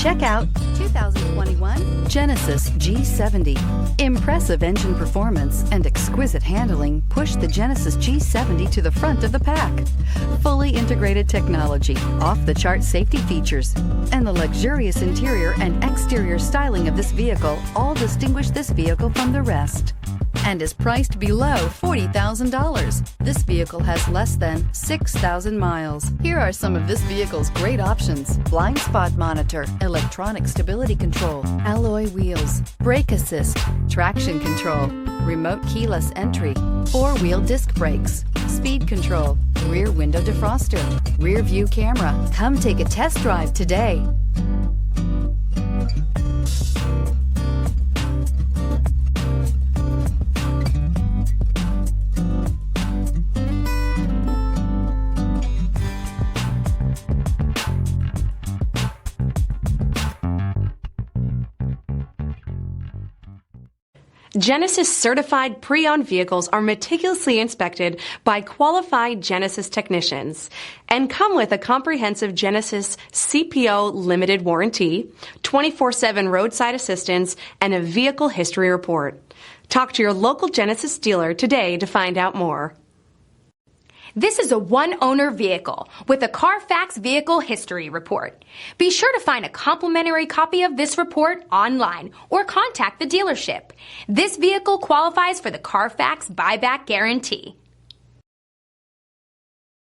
Check out 2021 Genesis G70. Impressive engine performance and exquisite handling push the Genesis G70 to the front of the pack. Fully integrated technology, off-the-chart safety features, and the luxurious interior and exterior styling of this vehicle all distinguish this vehicle from the rest, and is priced below $40,000. This vehicle has less than 6,000 miles. Here are some of this vehicle's great options: blind spot monitor, electronic stability control, alloy wheels, brake assist, traction control, remote keyless entry, four-wheel disc brakes, speed control, rear window defroster, rear view camera. Come take a test drive today. Genesis certified pre-owned vehicles are meticulously inspected by qualified Genesis technicians and come with a comprehensive Genesis CPO limited warranty, 24/7 roadside assistance, and a vehicle history report. Talk to your local Genesis dealer today to find out more. This is a one-owner vehicle with a CARFAX Vehicle History Report. Be sure to find a complimentary copy of this report online or contact the dealership. This vehicle qualifies for the CARFAX Buyback Guarantee.